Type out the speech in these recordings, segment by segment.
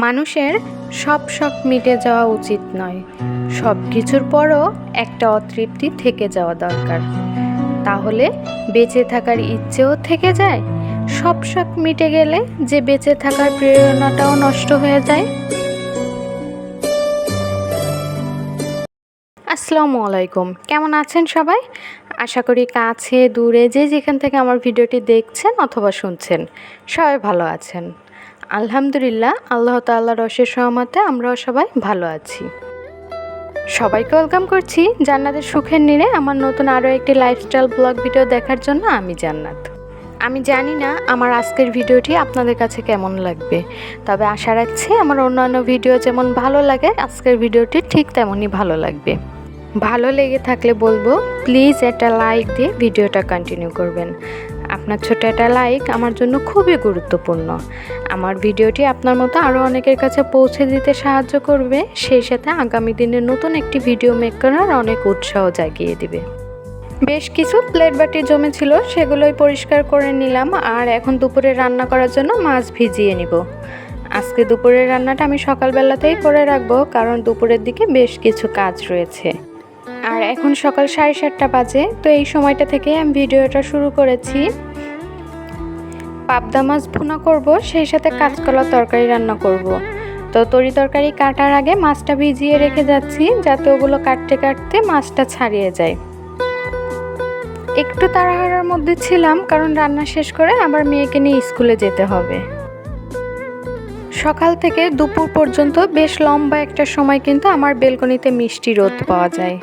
মানুষের সব শখ মিটে যাওয়া উচিত নয়, সব কিছুর পরও একটা অতৃপ্তি থেকে যাওয়া দরকার। তাহলে বেঁচে থাকার ইচ্ছেও থেকে যায়, সব শখ মিটে গেলে যে বেঁচে থাকার প্রেরণাটাও নষ্ট হয়ে যায়। আসসালামু আলাইকুম, কেমন আছেন সবাই? আশা করি কাছে দূরে যে যেখান থেকে আমার ভিডিওটি দেখছেন অথবা শুনছেন সবাই ভালো আছেন। আলহামদুলিল্লাহ, আল্লাহ তাআলার অশেষ রহমতে আমরাও সবাই ভালো আছি। সবাইকে ওয়েলকাম করছি জান্নাতের সুখের নীড়ে আমার নতুন আরও একটি লাইফস্টাইল ব্লগ ভিডিও দেখার জন্য। আমি জান্নাত। আমি জানি না আমার আজকের ভিডিওটি আপনাদের কাছে কেমন লাগবে, তবে আশা রাখছি আমার অন্যান্য ভিডিও যেমন ভালো লাগে আজকের ভিডিওটি ঠিক তেমনই ভালো লাগবে। ভালো লেগে থাকলে বলবো প্লিজ একটা লাইক দিয়ে ভিডিওটা কন্টিনিউ করবেন। আপনার ছোট একটা লাইক আমার জন্য খুবই গুরুত্বপূর্ণ। আমার ভিডিওটি আপনার মতো আরও অনেকের কাছে পৌঁছে দিতে সাহায্য করবে, সেই সাথে আগামী দিনে নতুন একটি ভিডিও মেক করার অনেক উৎসাহ জাগিয়ে দিবে। বেশ কিছু প্লেট বাটি জমেছিল, সেগুলোই পরিষ্কার করে নিলাম। আর এখন দুপুরে রান্না করার জন্য মাছ ভিজিয়ে নিব। আজকে দুপুরের রান্নাটা আমি সকালবেলাতেই করে রাখবো, কারণ দুপুরের দিকে বেশ কিছু কাজ রয়েছে। আর এখন সকাল 7:30 বাজে, তো এই সময়টা থেকে আমি ভিডিওটা শুরু করেছি। পাবদা মাছ ভুনা করব, সেই সাথে কাঁচকলা তরকারি রান্না করব। তো তরি তরকারি কাটার আগে মাছটা ভিজিয়ে রেখে যাচ্ছি, যাতে ওগুলো কাটতে কাটতে মাছটা ছাড়িয়ে যায়। একটু তাড়াহুড়োর মধ্যে ছিলাম, কারণ রান্না শেষ করে আবার মেয়েকে নিয়ে স্কুলে যেতে হবে। সকাল থেকে দুপুর পর্যন্ত বেশ লম্বা একটা সময় কিন্তু আমার বেলকনিতে মিষ্টি রোদ পাওয়া যায়।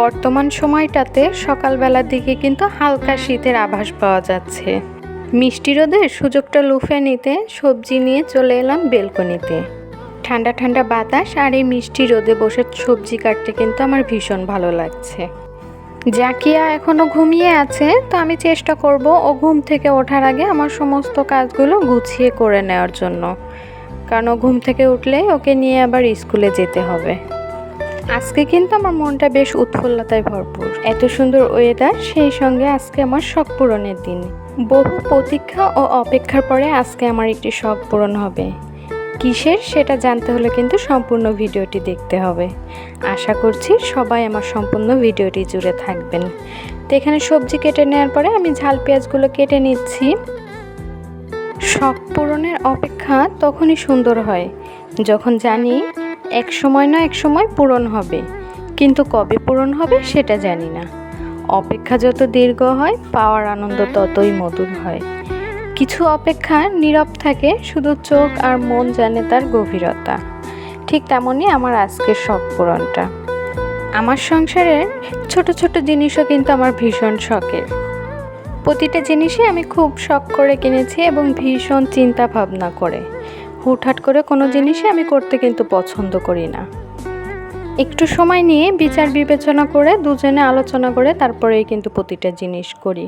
বর্তমান সময়টাতে সকালবেলার দিকে কিন্তু হালকা শীতের আভাস পাওয়া যাচ্ছে। মিষ্টি রোদের সুযোগটা লুফে নিতে সবজি নিয়ে চলে এলাম বেলকনিতে। ঠান্ডা ঠান্ডা বাতাস আর এই মিষ্টি রোদে বসে সবজি কাটতে কিন্তু আমার ভীষণ ভালো লাগছে। জাকিয়া এখনও ঘুমিয়ে আছে, তো আমি চেষ্টা করব ও ঘুম থেকে ওঠার আগে আমার সমস্ত কাজগুলো গুছিয়ে করে নেওয়ার জন্য, কারণ ও ঘুম থেকে উঠলেই ওকে নিয়ে আবার স্কুলে যেতে হবে। আজকে কিন্তু আমার মনটা বেশ উৎফুল্লতায় ভরপুর। এত সুন্দর ওয়েদার, সেই সঙ্গে আজকে আমার শখ পূরণের দিন। বহু প্রতীক্ষা ও অপেক্ষার পরে আজকে আমার একটি শখ পূরণ হবে। কিসের সেটা জানতে হলে কিন্তু সম্পূর্ণ ভিডিওটি দেখতে হবে। আশা করছি সবাই আমার সম্পূর্ণ ভিডিওটি জুড়ে থাকবেন। তো এখানে সবজি কেটে নেওয়ার পরে আমি ঝাল পেঁয়াজগুলো কেটে নিচ্ছি। শখ পূরণের অপেক্ষা তখনই সুন্দর হয় যখন জানি এক সময় না এক সময় পূরণ হবে, কিন্তু কবে পূরণ হবে সেটা জানি না। অপেক্ষা যত দীর্ঘ হয় পাওয়ার আনন্দ ততই মধুর হয়। কিছু অপেক্ষা নীরব থাকে, শুধু চোখ আর মন জানে তার গভীরতা। ঠিক তেমনই আমার আজকের শখ পূরণটা। আমার সংসারের ছোট ছোট জিনিসও কিন্তু আমার ভীষণ শখের। প্রতিটা জিনিসই আমি খুব শখ করে কিনেছি এবং ভীষণ চিন্তা ভাবনা করে। হুটহাট করে কোনো জিনিসই আমি করতে কিন্তু পছন্দ করি না। একটু সময় নিয়ে বিচার বিবেচনা করে দুজনে আলোচনা করে তারপরেই কিন্তু প্রতিটা জিনিস করি।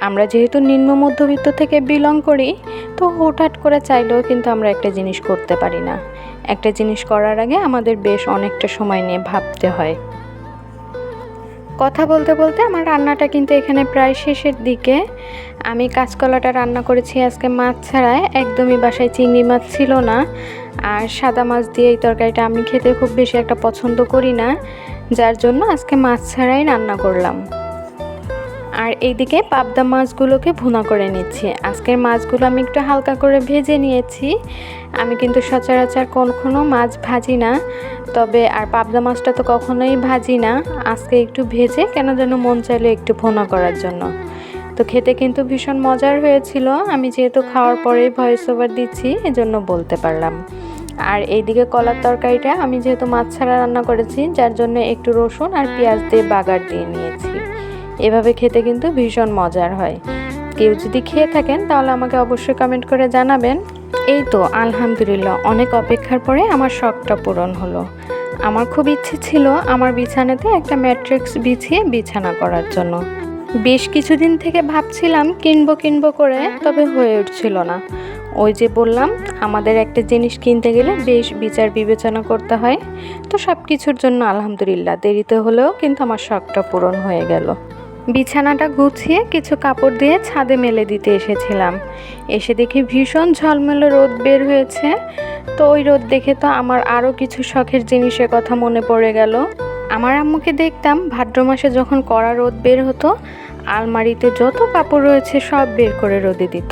আমরা যেহেতু নিম্ন মধ্যবিত্ত থেকে বিলং করি, তো হুটহাট করে চাইলেও কিন্তু আমরা একটা জিনিস করতে পারি না। একটা জিনিস করার আগে আমাদের বেশ অনেকটা সময় নিয়ে ভাবতে হয়। কথা বলতে বলতে আমার রান্নাটা কিন্তু এখানে প্রায় শেষের দিকে। আমি কাঁচকলাটা রান্না করেছি আজকে মাছ ছাড়াই, একদমই বাসায় চিংড়ি মাছ ছিল না। আর সাদা মাছ দিয়ে এই তরকারিটা আমি খেতে খুব বেশি একটা পছন্দ করি না, যার জন্য আজকে মাছ ছাড়াই রান্না করলাম। আর এইদিকে পাবদা মাছগুলোকে ভুনা করে নিচ্ছি। আজকের মাছগুলো আমি একটু হালকা করে ভেজে নিয়েছি। আমি কিন্তু সচরাচর কখনো মাছ ভাজি না, তবে আর পাবদা মাছটা তো কখনোই ভাজি না। আজকে একটু ভেজে কেন যেন মন চাইলো একটু ভুনা করার জন্য। তো খেতে কিন্তু ভীষণ মজার হয়েছিল। আমি যেহেতু খাওয়ার পরেই ভয়েস ওভার দিচ্ছি, এজন্য বলতে পারলাম। আর এইদিকে কলার তরকারিটা আমি যেহেতু মাছ ছাড়া রান্না করেছি, যার জন্য একটু রসুন আর পেঁয়াজ দিয়ে বাগার দিয়ে নিয়েছি। এভাবে খেতে কিন্তু ভীষণ মজার হয়। কেউ যদি খেয়ে থাকেন তাহলে আমাকে অবশ্যই কমেন্ট করে জানাবেন। এই তো আলহামদুলিল্লাহ, অনেক অপেক্ষার পরে আমার শখটা পূরণ হলো। আমার খুব ইচ্ছে ছিল আমার বিছানাতে একটা ম্যাট্রিক্স বিছিয়ে বিছানা করার জন্য। বেশ কিছুদিন থেকে ভাবছিলাম কিনবো করে, তবে হয়ে উঠছিল না। ওই যে বললাম, আমাদের একটা জিনিস কিনতে গেলে বেশ বিচার বিবেচনা করতে হয়। তো সব কিছুর জন্য আলহামদুলিল্লাহ দেরিতে হলেও কিন্তু আমার শখটা পূরণ হয়ে গেল। বিছানাটা গুছিয়ে কিছু কাপড় দিয়ে ছাদে মেলে দিতে এসেছিলাম। এসে দেখি ভীষণ ঝলমলে রোদ বের হয়েছে। তো ওই রোদ দেখে তো আমার আরও কিছু শখের জিনিসের কথা মনে পড়ে গেল। আমার আম্মুকে দেখতাম ভাদ্র মাসে যখন কড়া রোদ বের হতো, আলমারিতে যত কাপড় রয়েছে সব বের করে রোদে দিত,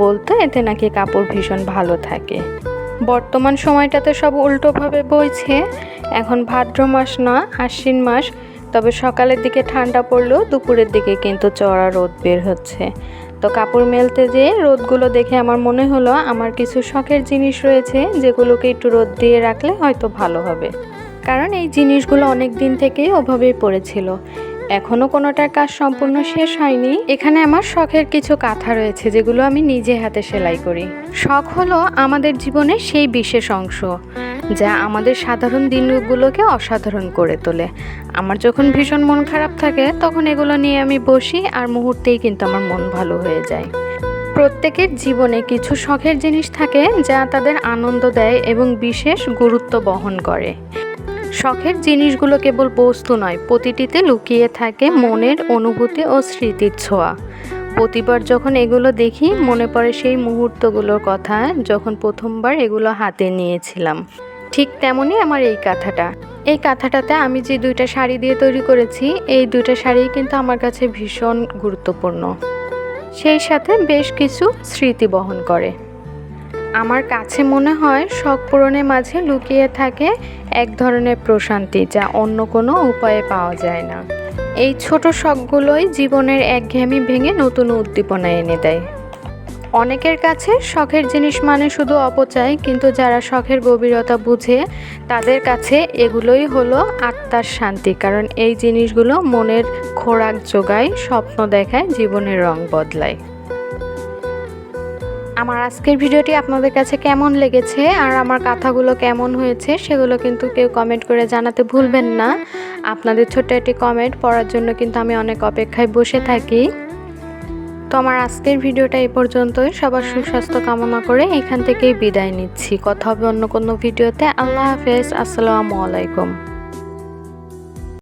বলতো এতে নাকি কাপড় ভীষণ ভালো থাকে। বর্তমান সময়টাতে সব উল্টোভাবে বইছে। এখন ভাদ্র মাস না, আশ্বিন মাস, তবে সকালের দিকে ঠান্ডা পড়লেও দুপুরের দিকে কিন্তু চড়া রোদ বের হচ্ছে। তো কাপড় মেলতে যেয়ে রোদগুলো দেখে আমার মনে হলো আমার কিছু শখের জিনিস রয়েছে যেগুলোকে একটু রোদ দিয়ে রাখলে হয়তো ভালো হবে, কারণ এই জিনিসগুলো অনেক দিন থেকেই ওভাবেই পড়েছিল, এখনও কোনোটার কাজ সম্পূর্ণ শেষ হয়নি। এখানে আমার শখের কিছু কাঁথা রয়েছে যেগুলো আমি নিজে হাতে সেলাই করি। শখ হলো আমাদের জীবনের সেই বিশেষ অংশ যা আমাদের সাধারণ দিনগুলোকে অসাধারণ করে তোলে। আমার যখন ভীষণ মন খারাপ থাকে তখন এগুলো নিয়ে আমি বসি আর মুহূর্তেই কিন্তু আমার মন ভালো হয়ে যায়। প্রত্যেকের জীবনে কিছু শখের জিনিস থাকে যা তাদের আনন্দ দেয় এবং বিশেষ গুরুত্ব বহন করে। শখের জিনিসগুলো কেবল বস্তু নয়, প্রতিটিতে লুকিয়ে থাকে মনের অনুভূতি ও স্মৃতির ছোঁয়া। প্রতিবার যখন এগুলো দেখি মনে পড়ে সেই মুহূর্তগুলোর কথা যখন প্রথমবার এগুলো হাতে নিয়েছিলাম। ঠিক তেমনই আমার এই কাঁথাটাতে আমি যে 2টা শাড়ি দিয়ে তৈরি করেছি, এই 2টা শাড়ি কিন্তু আমার কাছে ভীষণ গুরুত্বপূর্ণ, সেই সাথে বেশ কিছু স্মৃতি বহন করে। আমার কাছে মনে হয় শখ পূরণের মাঝে লুকিয়ে থাকে এক ধরনের প্রশান্তি যা অন্য কোনো উপায়ে পাওয়া যায় না। এই ছোট শখগুলোই জীবনের একঘেয়েমি ভেঙে নতুন উদ্দীপনা এনে দেয়। অনেকের কাছে শখের জিনিস মানে শুধু অপচয়, কিন্তু যারা শখের গভীরতা বুঝে তাদের কাছে এগুলোই হলো আত্মার শান্তি, কারণ এই জিনিসগুলো মনের খোরাক যোগায়, স্বপ্ন দেখায়, জীবনের রং বদলায়। আমার আজকের ভিডিওটি আপনাদের কাছে কেমন লেগেছে আর আমার কথাগুলো কেমন হয়েছে সেগুলো কিন্তু কেউ কমেন্ট করে জানাতে ভুলবেন না। আপনাদের ছোট্ট একটি কমেন্ট পড়ার জন্য কিন্তু আমি অনেক অপেক্ষায় বসে থাকি। তো আমার আজকের ভিডিওটা এই পর্যন্তই। সবার সুস্বাস্থ্য কামনা করে এখান থেকেই বিদায় নিচ্ছি। কথা হবে অন্য কোনো ভিডিওতে। আল্লাহ হাফেজ, আসসালামু আলাইকুম।